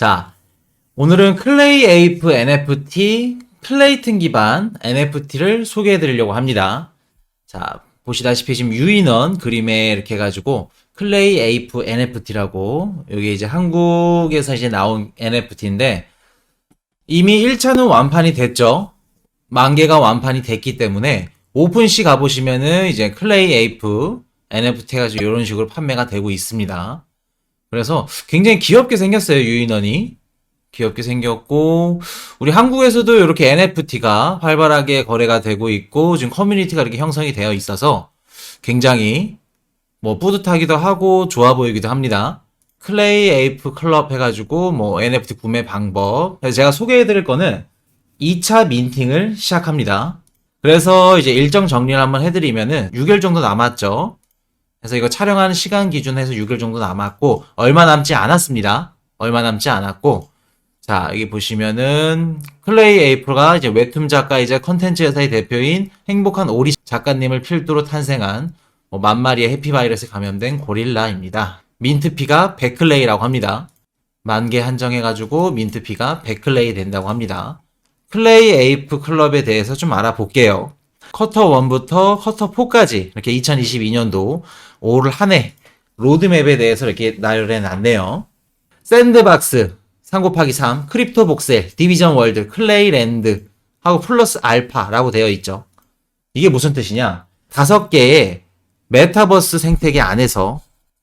자, 오늘은 클레이 에이프 NFT 플레이튼 기반 NFT를 소개해 드리려고 합니다. 자, 보시다시피 지금 유인원 그림에 이렇게 해가지고 클레이 에이프 NFT라고 여기 이제 한국에서 이제 나온 NFT인데 이미 1차는 완판이 됐죠. 10,000개가 완판이 됐기 때문에 오픈시 가보시면은 이제 클레이 에이프 NFT 해가지고 이런 식으로 판매가 되고 있습니다. 그래서 굉장히 귀엽게 생겼어요, 유인원이. 귀엽게 생겼고, 우리 한국에서도 이렇게 NFT가 활발하게 거래가 되고 있고, 지금 커뮤니티가 이렇게 형성이 되어 있어서 굉장히 뭐 뿌듯하기도 하고 좋아 보이기도 합니다. 클레이 에이프 클럽 해가지고 뭐 NFT 구매 방법. 그래서 제가 소개해드릴 거는 2차 민팅을 시작합니다. 그래서 이제 일정 정리를 한번 해드리면은 6일 정도 남았죠. 그래서 이거 촬영하는 시간 기준해서 6일 정도 남았고, 얼마 남지 않았습니다. 얼마 남지 않았고, 자, 여기 보시면은, 클레이 에이프가 이제 웹툰 작가이자 컨텐츠 회사의 대표인 행복한 오리 작가님을 필두로 탄생한 뭐 10,000마리의 해피바이러스에 감염된 고릴라입니다. 민트피가 100클레이라고 합니다. 10,000개 한정해가지고 민트피가 100클레이 된다고 합니다. 클레이 에이프 클럽에 대해서 좀 알아볼게요. 쿼터 1부터 쿼터 4까지 이렇게 2022년도 올 한 해 로드맵에 대해서 이렇게 나열해 놨네요. 샌드박스 3곱하기3 크립토 복셀 디비전 월드 클레이랜드 하고 플러스 알파라고 되어 있죠. 이게 무슨 뜻이냐? 5개의 메타버스 생태계 안에서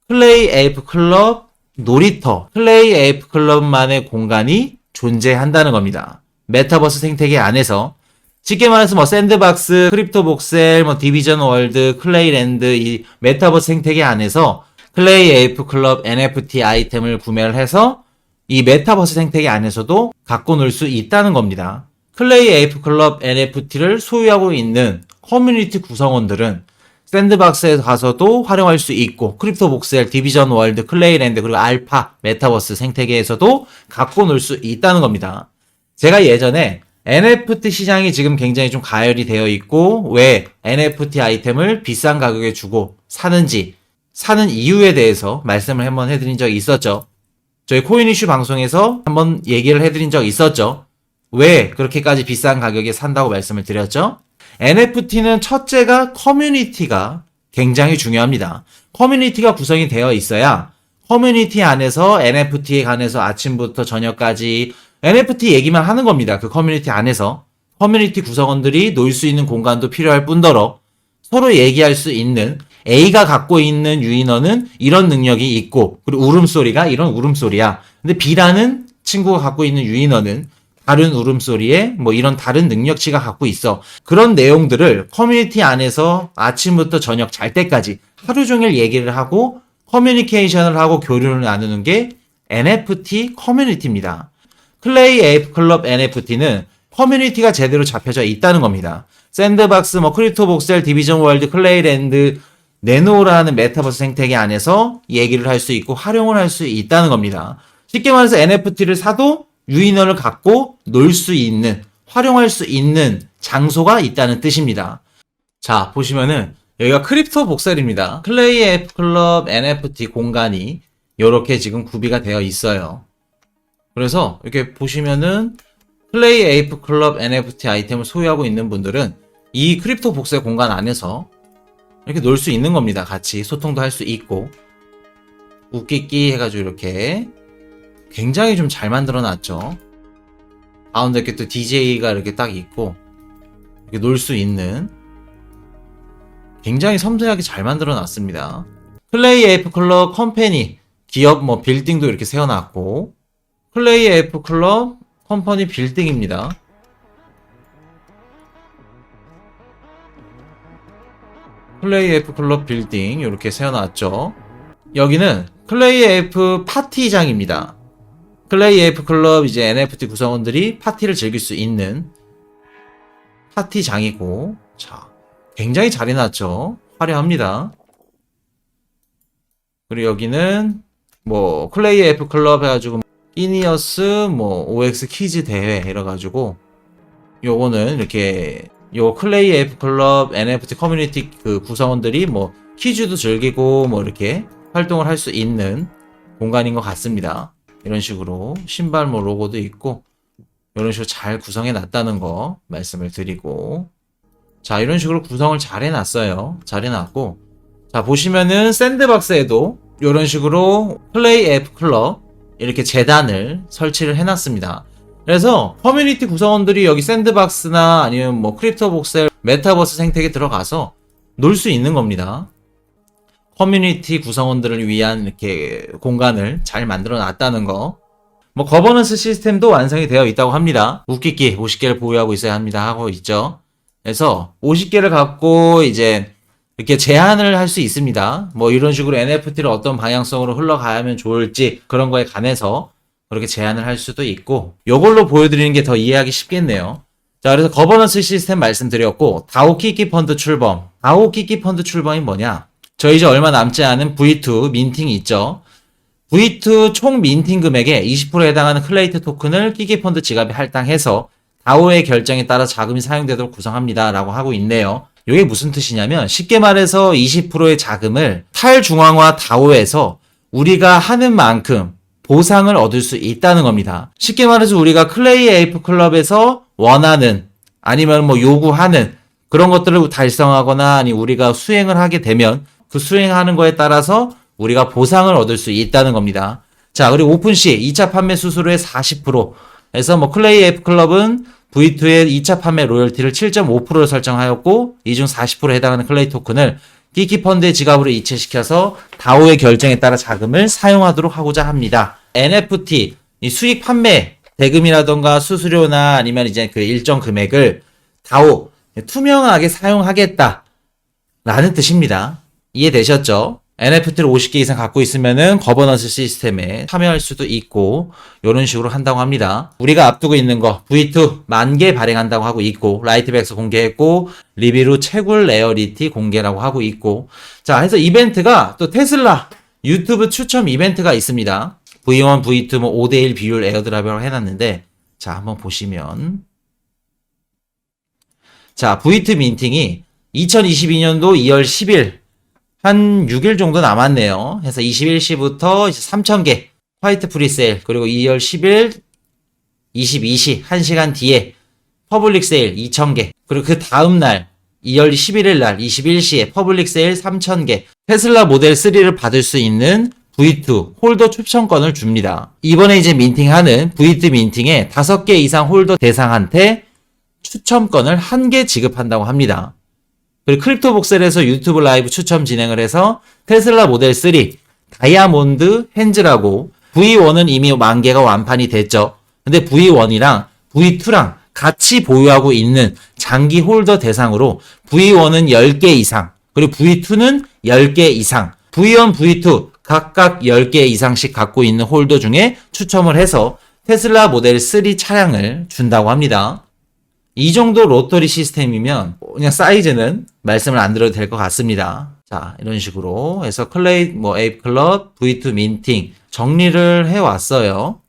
클레이 에이프 클럽 놀이터 클레이 에이프 클럽만의 공간이 존재한다는 겁니다. 메타버스 생태계 안에서 쉽게 말해서 뭐 샌드박스, 크립토 복셀, 뭐 디비전 월드, 클레이랜드 이 메타버스 생태계 안에서 클레이 에이프 클럽 NFT 아이템을 구매를 해서 이 메타버스 생태계 안에서도 갖고 놀 수 있다는 겁니다. 클레이 에이프 클럽 NFT를 소유하고 있는 커뮤니티 구성원들은 샌드박스에 가서도 활용할 수 있고 크립토 복셀, 디비전 월드, 클레이랜드 그리고 알파 메타버스 생태계에서도 갖고 놀 수 있다는 겁니다. 제가 예전에 NFT 시장이 지금 굉장히 좀 가열이 되어 있고 왜 NFT 아이템을 비싼 가격에 주고 사는지 사는 이유에 대해서 말씀을 한번 해드린 적이 있었죠. 저희 코인 이슈 방송에서 한번 얘기를 해드린 적이 있었죠. 왜 그렇게까지 비싼 가격에 산다고 말씀을 드렸죠. NFT는 첫째가 커뮤니티가 굉장히 중요합니다. 커뮤니티가 구성이 되어 있어야 커뮤니티 안에서 NFT에 관해서 아침부터 저녁까지 NFT 얘기만 하는 겁니다. 그 커뮤니티 안에서 커뮤니티 구성원들이 놀 수 있는 공간도 필요할 뿐더러 서로 얘기할 수 있는 A가 갖고 있는 유인원은 이런 능력이 있고 그리고 울음소리가 이런 울음소리야. 근데 B라는 친구가 갖고 있는 유인원은 다른 울음소리에 뭐 이런 다른 능력치가 갖고 있어. 그런 내용들을 커뮤니티 안에서 아침부터 저녁 잘 때까지 하루 종일 얘기를 하고 커뮤니케이션을 하고 교류를 나누는 게 NFT 커뮤니티입니다. 클레이 에이프 클럽 NFT는 커뮤니티가 제대로 잡혀져 있다는 겁니다. 샌드박스, 뭐 크립토 복셀, 디비전 월드, 클레이랜드 내놓으라는 메타버스 생태계 안에서 얘기를 할 수 있고 활용을 할 수 있다는 겁니다. 쉽게 말해서 NFT를 사도 유인원을 갖고 놀 수 있는, 활용할 수 있는 장소가 있다는 뜻입니다. 자, 보시면은 여기가 크립토 복셀입니다. 클레이 에이프 클럽 NFT 공간이 이렇게 지금 구비가 되어 있어요. 그래서 이렇게 보시면은 클레이 에이프 클럽 NFT 아이템을 소유하고 있는 분들은 이 크립토 복셀 공간 안에서 이렇게 놀 수 있는 겁니다. 같이 소통도 할 수 있고 웃기기 해가지고 이렇게 굉장히 좀 잘 만들어 놨죠. 가운데 이렇게 또 DJ가 이렇게 딱 있고 이렇게 놀 수 있는 굉장히 섬세하게 잘 만들어 놨습니다. 클레이 에이프 클럽 컴퍼니 기업 뭐 빌딩도 이렇게 세워놨고 클레이 에이프 클럽 컴퍼니 빌딩입니다. 클레이 에이프 클럽 빌딩 이렇게 세워놨죠. 여기는 클레이 에이프 파티장입니다. 클레이 에이프 클럽 이제 NFT 구성원들이 파티를 즐길 수 있는 파티장이고, 자, 굉장히 잘 해놨죠. 화려합니다. 그리고 여기는 뭐 클레이 에이프 클럽 해가지고 이니어스 뭐 OX 퀴즈 대회 이래가지고 요거는 이렇게 요 클레이 에이프 클럽 NFT 커뮤니티 그 구성원들이 뭐 퀴즈도 즐기고 뭐 이렇게 활동을 할 수 있는 공간인 것 같습니다. 이런 식으로 신발 뭐 로고도 있고 이런 식으로 잘 구성해 놨다는 거 말씀을 드리고, 자 이런 식으로 구성을 잘 해놨어요. 잘 해놨고, 자 보시면은 샌드박스에도 이런 식으로 플레이 앱 클럽 이렇게 재단을 설치를 해놨습니다. 그래서 커뮤니티 구성원들이 여기 샌드박스나 아니면 뭐 크립토복셀 메타버스 생태계에 들어가서 놀 수 있는 겁니다. 커뮤니티 구성원들을 위한 이렇게 공간을 잘 만들어 놨다는 거. 뭐 거버넌스 시스템도 완성이 되어 있다고 합니다. 웃기기 50개를 보유하고 있어야 합니다 하고 있죠. 그래서 50개를 갖고 이제 이렇게 제한을 할 수 있습니다. 뭐 이런 식으로 NFT를 어떤 방향성으로 흘러가면 좋을지 그런 거에 관해서 그렇게 제한을 할 수도 있고, 요걸로 보여드리는 게 더 이해하기 쉽겠네요. 자, 그래서 거버넌스 시스템 말씀드렸고, 다오 키키 펀드 출범. 다오 키키 펀드 출범이 뭐냐? 저희 이제 얼마 남지 않은 V2 민팅이 있죠. V2 총 민팅 금액의 20%에 해당하는 클레이트 토큰을 키키 펀드 지갑에 할당해서 다오의 결정에 따라 자금이 사용되도록 구성합니다 라고 하고 있네요. 이게 무슨 뜻이냐면 쉽게 말해서 20%의 자금을 탈중앙화 다오에서 우리가 하는 만큼 보상을 얻을 수 있다는 겁니다. 쉽게 말해서 우리가 클레이 에이프 클럽에서 원하는 아니면 뭐 요구하는 그런 것들을 달성하거나 아니 우리가 수행을 하게 되면 그 수행하는 거에 따라서 우리가 보상을 얻을 수 있다는 겁니다. 자, 그리고 오픈시 2차 판매 수수료의 40%에서 뭐 클레이 에이프 클럽은 V2의 2차 판매 로열티를 7.5%로 설정하였고 이 중 40%에 해당하는 클레이 토큰을 키키 펀드의 지갑으로 이체시켜서 다오의 결정에 따라 자금을 사용하도록 하고자 합니다. NFT, 이 수익 판매 대금이라던가 수수료나 아니면 이제 그 일정 금액을 다오 투명하게 사용하겠다 라는 뜻입니다. 이해되셨죠? NFT를 50개 이상 갖고 있으면은 거버넌스 시스템에 참여할 수도 있고 이런 식으로 한다고 합니다. 우리가 앞두고 있는 거 V2 10,000개 발행한다고 하고 있고 라이트백스 공개했고 리비루 채굴 레어리티 공개라고 하고 있고, 자 해서 이벤트가 또 테슬라 유튜브 추첨 이벤트가 있습니다. V1, V2 뭐 5대1 비율 에어드랍이라고 해놨는데, 자 한번 보시면, 자 V2 민팅이 2022년도 2월 10일 한 6일 정도 남았네요. 해서 21시부터 이제 3,000개 화이트 프리세일, 그리고 2월 10일 22시 1시간 뒤에 퍼블릭 세일 2,000개, 그리고 그 다음날 2월 11일 날 21시에 퍼블릭 세일 3,000개 테슬라 모델 3를 받을 수 있는 V2 홀더 추천권을 줍니다. 이번에 이제 민팅하는 V2 민팅에 5개 이상 홀더 대상한테 추첨권을 1개 지급한다고 합니다. 그리고 크립토복셀에서 유튜브 라이브 추첨 진행을 해서 테슬라 모델 3 다이아몬드 핸즈라고, V1은 이미 10,000개가 완판이 됐죠. 근데 V1이랑 V2랑 같이 보유하고 있는 장기 홀더 대상으로 V1은 10개 이상, 그리고 V2는 10개 이상, V1, V2 각각 10개 이상씩 갖고 있는 홀더 중에 추첨을 해서 테슬라 모델 3 차량을 준다고 합니다. 이 정도 로터리 시스템이면 그냥 사이즈는 말씀을 안 드려도 될 것 같습니다. 자, 이런 식으로 해서 클레이 뭐 에이프 클럽 V2 민팅 정리를 해왔어요.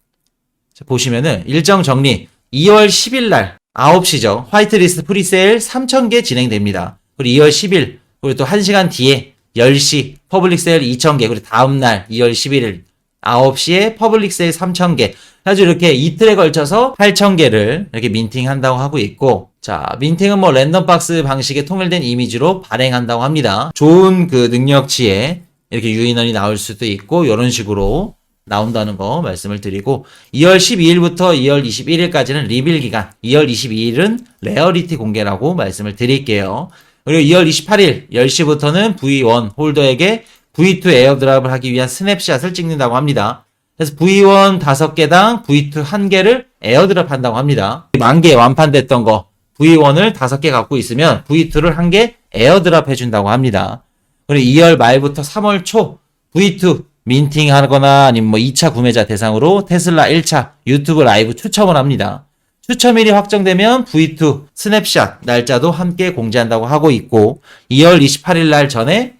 자, 보시면은 일정 정리 2월 10일 날 9시죠. 화이트리스트 프리세일 3,000개 진행됩니다. 그리고 2월 10일 그리고 또 1시간 뒤에 10시 퍼블릭 세일 2,000개, 그리고 다음날 2월 11일 9시에 퍼블릭 세일 3,000개 아주 이렇게 이틀에 걸쳐서 8,000개를 이렇게 민팅한다고 하고 있고, 자 민팅은 뭐 랜덤 박스 방식의 통일된 이미지로 발행한다고 합니다. 좋은 그 능력치에 이렇게 유인원이 나올 수도 있고 이런 식으로 나온다는 거 말씀을 드리고, 2월 12일부터 2월 21일까지는 리빌 기간, 2월 22일은 레어리티 공개라고 말씀을 드릴게요. 그리고 2월 28일 10시부터는 V1 홀더에게 V2 에어드랍을 하기 위한 스냅샷을 찍는다고 합니다. 그래서 V1 5개당 V2 1개를 에어드랍 한다고 합니다. 10,000개 완판됐던 거 V1을 5개 갖고 있으면 V2를 1개 에어드랍 해준다고 합니다. 그리고 2월 말부터 3월 초 V2 민팅 하거나 아니면 뭐 2차 구매자 대상으로 테슬라 1차 유튜브 라이브 추첨을 합니다. 추첨일이 확정되면 V2 스냅샷 날짜도 함께 공지한다고 하고 있고, 2월 28일 날 전에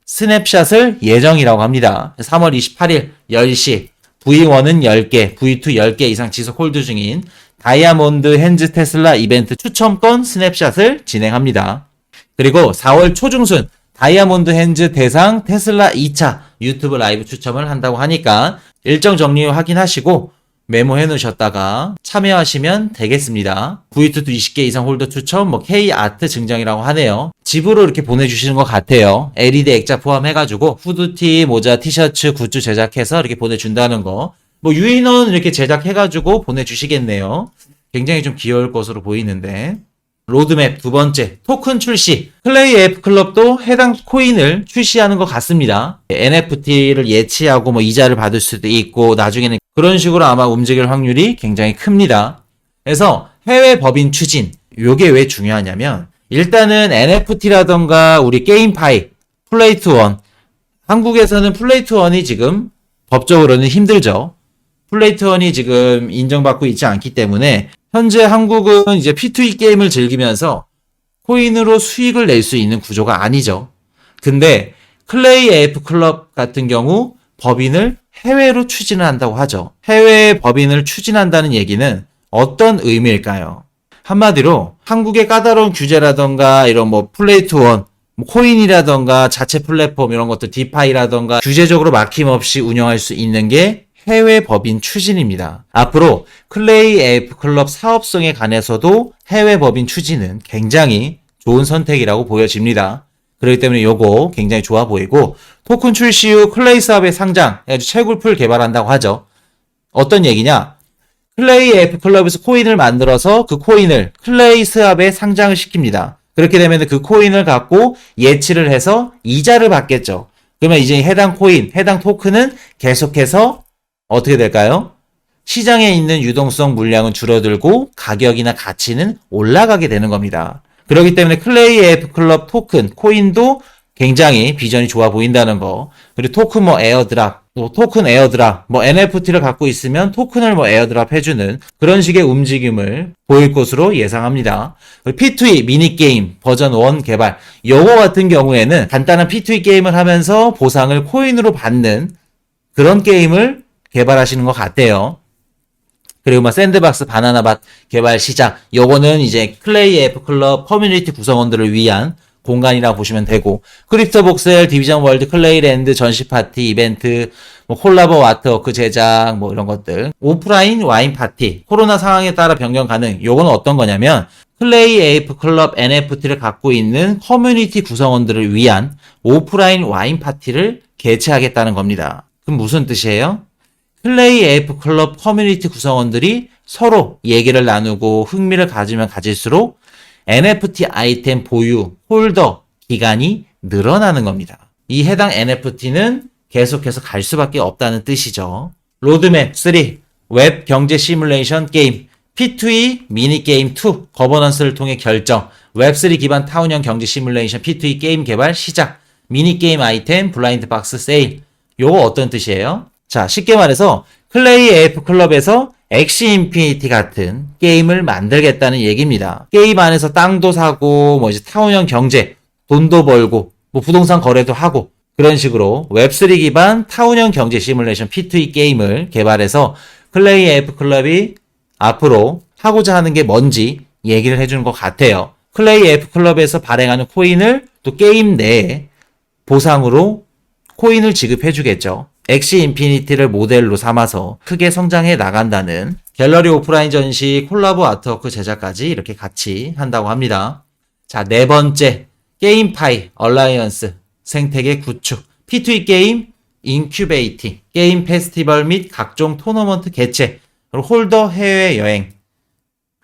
스냅샷을 예정이라고 합니다. 3월 28일 10시 V1은 10개, V2 10개 이상 지속 홀드 중인 다이아몬드 핸즈 테슬라 이벤트 추첨권 스냅샷을 진행합니다. 그리고 4월 초중순 다이아몬드 핸즈 대상 테슬라 2차 유튜브 라이브 추첨을 한다고 하니까 일정 정리 확인하시고 메모해 놓으셨다가 참여하시면 되겠습니다. V2도 20개 이상 홀더 추첨, K아트 증정이라고 하네요. 집으로 이렇게 보내주시는 것 같아요. LED 액자 포함해가지고 후드티, 모자, 티셔츠, 굿즈 제작해서 이렇게 보내준다는 거. 유인원 이렇게 제작해가지고 보내주시겠네요. 굉장히 좀 귀여울 것으로 보이는데. 로드맵 두 번째, 토큰 출시. 클레이 AF 클럽도 해당 코인을 출시하는 것 같습니다. NFT를 예치하고 이자를 받을 수도 있고, 나중에는 그런 식으로 아마 움직일 확률이 굉장히 큽니다. 그래서 해외 법인 추진, 요게 왜 중요하냐면, 일단은 NFT라던가 우리 게임파이, 플레이투원, 한국에서는 플레이투원이 지금 법적으로는 힘들죠. 플레이투원이 지금 인정받고 있지 않기 때문에 현재 한국은 이제 P2E 게임을 즐기면서 코인으로 수익을 낼 수 있는 구조가 아니죠. 근데 클레이 AF 클럽 같은 경우 법인을 해외로 추진을 한다고 하죠. 해외 법인을 추진한다는 얘기는 어떤 의미일까요? 한마디로 한국의 까다로운 규제라던가 이런 플레이투원, 코인이라던가 자체 플랫폼 이런 것들 디파이라던가 규제적으로 막힘없이 운영할 수 있는 게 해외 법인 추진입니다. 앞으로 클레이 AF 클럽 사업성에 관해서도 해외 법인 추진은 굉장히 좋은 선택이라고 보여집니다. 그렇기 때문에 요거 굉장히 좋아 보이고, 토큰 출시 후 클레이 사업의 상장, 채굴풀 개발한다고 하죠. 어떤 얘기냐? 클레이 AF 클럽에서 코인을 만들어서 그 코인을 클레이 스왑에 상장을 시킵니다. 그렇게 되면 그 코인을 갖고 예치를 해서 이자를 받겠죠. 그러면 이제 해당 코인, 해당 토큰은 계속해서 어떻게 될까요? 시장에 있는 유동성 물량은 줄어들고 가격이나 가치는 올라가게 되는 겁니다. 그렇기 때문에 클레이 AF 클럽 토큰, 코인도 굉장히 비전이 좋아 보인다는 거. 그리고 토큰 에어드랍, 토큰 에어드랍, NFT를 갖고 있으면 토큰을 에어드랍 해주는 그런 식의 움직임을 보일 것으로 예상합니다. P2E 미니게임 버전 1 개발. 요거 같은 경우에는 간단한 P2E 게임을 하면서 보상을 코인으로 받는 그런 게임을 개발하시는 것 같아요. 그리고 샌드박스 바나나밭 개발 시작. 요거는 이제 클레이 AF 클럽 커뮤니티 구성원들을 위한 공간이라고 보시면 되고, 크립토복셀, 디비전 월드, 클레이랜드, 전시 파티, 이벤트, 콜라보 아트워크 제작, 이런 것들. 오프라인 와인 파티, 코로나 상황에 따라 변경 가능. 요거는 어떤 거냐면, 클레이 AF 클럽 NFT를 갖고 있는 커뮤니티 구성원들을 위한 오프라인 와인 파티를 개최하겠다는 겁니다. 그럼 무슨 뜻이에요? 클레이 AF 클럽 커뮤니티 구성원들이 서로 얘기를 나누고 흥미를 가지면 가질수록 NFT 아이템 보유, 홀더 기간이 늘어나는 겁니다. 이 해당 NFT는 계속해서 갈 수밖에 없다는 뜻이죠. 로드맵 3, 웹 경제 시뮬레이션 게임, P2E 미니게임 2, 거버넌스를 통해 결정, 웹3 기반 타운형 경제 시뮬레이션 P2E 게임 개발 시작, 미니게임 아이템 블라인드 박스 세일. 요거 어떤 뜻이에요? 자, 쉽게 말해서 클레이 AF 클럽에서 엑시 인피니티 같은 게임을 만들겠다는 얘기입니다. 게임 안에서 땅도 사고, 이제 타운형 경제, 돈도 벌고, 부동산 거래도 하고, 그런 식으로 웹3 기반 타운형 경제 시뮬레이션 P2E 게임을 개발해서 클레이 AF 클럽이 앞으로 하고자 하는 게 뭔지 얘기를 해주는 것 같아요. 클레이 AF 클럽에서 발행하는 코인을 또 게임 내에 보상으로 코인을 지급해주겠죠. 엑시 인피니티를 모델로 삼아서 크게 성장해 나간다는 갤러리 오프라인 전시 콜라보 아트워크 제작까지 이렇게 같이 한다고 합니다. 자, 네 번째, 게임파이 얼라이언스 생태계 구축, P2E 게임 인큐베이팅, 게임 페스티벌 및 각종 토너먼트 개최, 그리고 홀더 해외여행,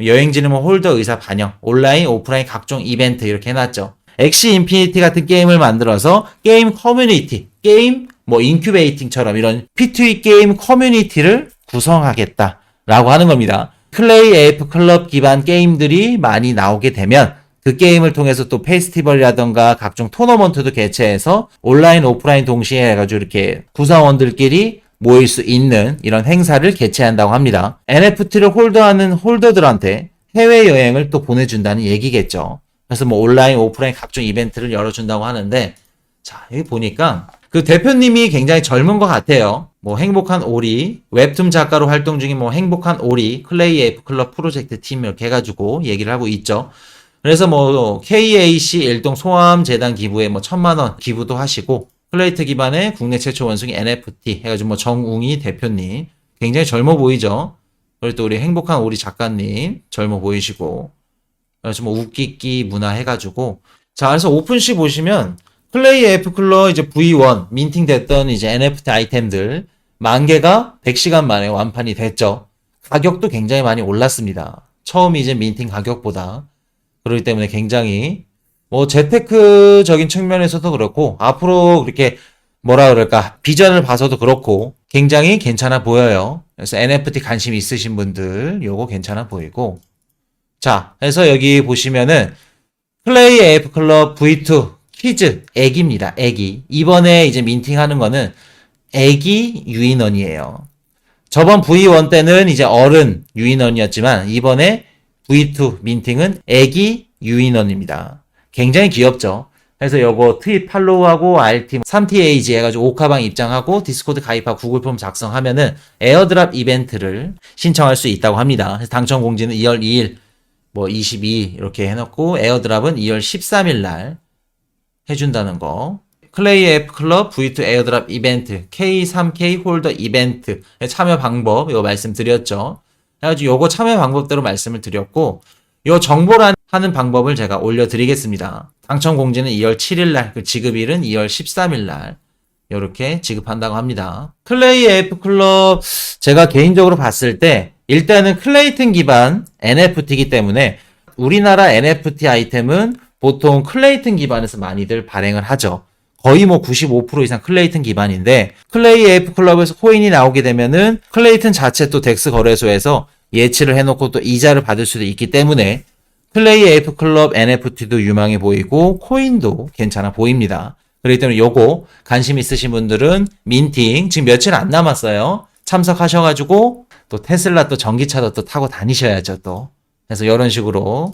여행지는 홀더 의사 반영, 온라인, 오프라인 각종 이벤트 이렇게 해놨죠. 엑시 인피니티 같은 게임을 만들어서 게임 커뮤니티, 게임 인큐베이팅처럼 이런 P2E 게임 커뮤니티를 구성하겠다라고 하는 겁니다. 클레이 AF 클럽 기반 게임들이 많이 나오게 되면 그 게임을 통해서 또 페스티벌이라던가 각종 토너먼트도 개최해서 온라인, 오프라인 동시에 해가지고 이렇게 구성원들끼리 모일 수 있는 이런 행사를 개최한다고 합니다. NFT를 홀더하는 홀더들한테 해외여행을 또 보내준다는 얘기겠죠. 그래서 온라인, 오프라인 각종 이벤트를 열어준다고 하는데, 자, 여기 보니까 그 대표님이 굉장히 젊은 것 같아요. 행복한 오리, 웹툰 작가로 활동 중인 행복한 오리, 클레이 AF 클럽 프로젝트 팀 이렇게 해가지고 얘기를 하고 있죠. 그래서 KAC 일동 소아암 재단 기부에 1,000만 원 기부도 하시고, 플레이트 기반의 국내 최초 원숭이 NFT 해가지고 뭐 정웅이 대표님 굉장히 젊어 보이죠. 그리고 또 우리 행복한 우리 작가님 젊어 보이시고 그래서 뭐 웃기기 문화 해가지고 자 그래서 오픈시 보시면 플레이 AF 클럽 이제 V1 민팅 됐던 이제 NFT 아이템들 10,000개가 100시간 만에 완판이 됐죠. 가격도 굉장히 많이 올랐습니다. 처음 이제 민팅 가격보다 그렇기 때문에 굉장히 뭐 재테크적인 측면에서도 그렇고 앞으로 그렇게 뭐라 그럴까 비전을 봐서도 그렇고 굉장히 괜찮아 보여요. 그래서 NFT 관심 있으신 분들 요거 괜찮아 보이고 자 그래서 여기 보시면은 플레이 AF 클럽 V2 키즈 애기입니다. 애기 이번에 이제 민팅하는 거는 애기 유인원이에요. 저번 V1 때는 이제 어른 유인원이었지만 이번에 V2 민팅은 애기 유인원입니다. 굉장히 귀엽죠. 그래서 요거 트윗 팔로우하고 RT 3TAG 해가지고 오카방 입장하고 디스코드 가입하고 구글 폼 작성하면은 에어드랍 이벤트를 신청할 수 있다고 합니다. 그래서 당첨 공지는 2월 2일, 뭐 22 이렇게 해놓고 에어드랍은 2월 13일 날 해준다는 거. 클레이 F 클럽 V2 에어드랍 이벤트 K3K 홀더 이벤트 참여 방법 이거 말씀드렸죠. 그래가지고 요거 참여 방법대로 말씀을 드렸고 요 정보란 하는 방법을 제가 올려드리겠습니다. 당첨 공지는 2월 7일날, 그 지급일은 2월 13일날 이렇게 지급한다고 합니다. 클레이 AF 클럽 제가 개인적으로 봤을 때 일단은 클레이튼 기반 NFT이기 때문에 우리나라 NFT 아이템은 보통 클레이튼 기반에서 많이들 발행을 하죠. 거의 뭐 95% 이상 클레이튼 기반인데 클레이 AF 클럽에서 코인이 나오게 되면은 클레이튼 자체 또 덱스 거래소에서 예치를 해놓고 또 이자를 받을 수도 있기 때문에 플레이 AF 클럽 NFT도 유망해 보이고 코인도 괜찮아 보입니다. 그렇기 때문에 요거 관심 있으신 분들은 민팅 지금 며칠 안 남았어요. 참석하셔가지고 또 테슬라 또 전기차도 또 타고 다니셔야죠 또. 그래서 이런 식으로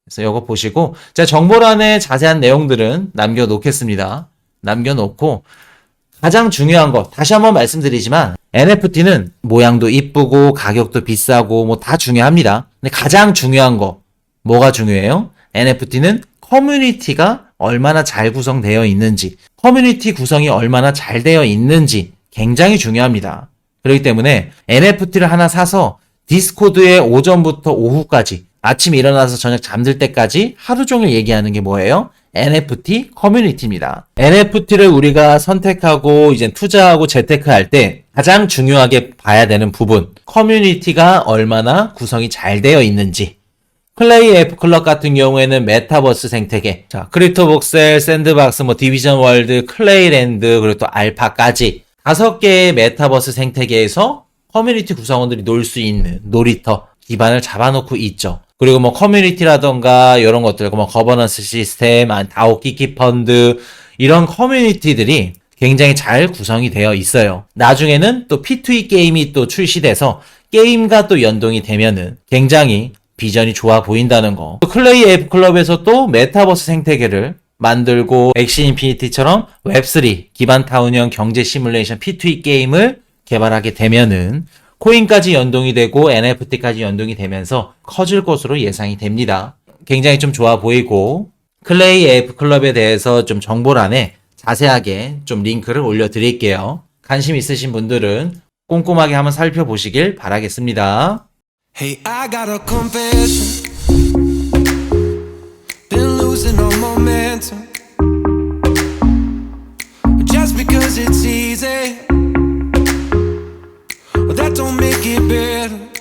그래서 요거 보시고 제가 정보란에 자세한 내용들은 남겨놓겠습니다. 남겨놓고 가장 중요한 거 다시 한번 말씀드리지만 NFT는 모양도 이쁘고 가격도 비싸고 뭐 다 중요합니다. 근데 가장 중요한 거 뭐가 중요해요? NFT는 커뮤니티가 얼마나 잘 구성되어 있는지 커뮤니티 구성이 얼마나 잘 되어 있는지 굉장히 중요합니다. 그렇기 때문에 NFT를 하나 사서 디스코드에 오전부터 오후까지 아침에 일어나서 저녁 잠들 때까지 하루 종일 얘기하는 게 뭐예요? NFT 커뮤니티입니다. NFT를 우리가 선택하고 이제 투자하고 재테크할 때 가장 중요하게 봐야 되는 부분 커뮤니티가 얼마나 구성이 잘 되어 있는지 플레이 F 클럽 같은 경우에는 메타버스 생태계 자 크립토복셀, 샌드박스, 뭐 디비전 월드, 클레이랜드 그리고 또 알파까지 5개의 메타버스 생태계에서 커뮤니티 구성원들이 놀 수 있는 놀이터 기반을 잡아놓고 있죠. 그리고 뭐 커뮤니티라던가 이런 것들, 뭐 거버넌스 시스템, 다오 키키 펀드 이런 커뮤니티들이 굉장히 잘 구성이 되어 있어요. 나중에는 또 P2E 게임이 또 출시돼서 게임과 또 연동이 되면은 굉장히 비전이 좋아 보인다는 거. 클레이 F 클럽에서 또 메타버스 생태계를 만들고 엑시 인피니티처럼 웹3 기반 타운형 경제 시뮬레이션 P2E 게임을 개발하게 되면은 코인까지 연동이 되고 NFT까지 연동이 되면서 커질 것으로 예상이 됩니다. 굉장히 좀 좋아 보이고 클레이 AF 클럽에 대해서 좀 정보란에 자세하게 좀 링크를 올려드릴게요. 관심 있으신 분들은 꼼꼼하게 한번 살펴보시길 바라겠습니다. Hey, I got a confession. Been losing all momentum. Just because it's easy, well, that don't make it better.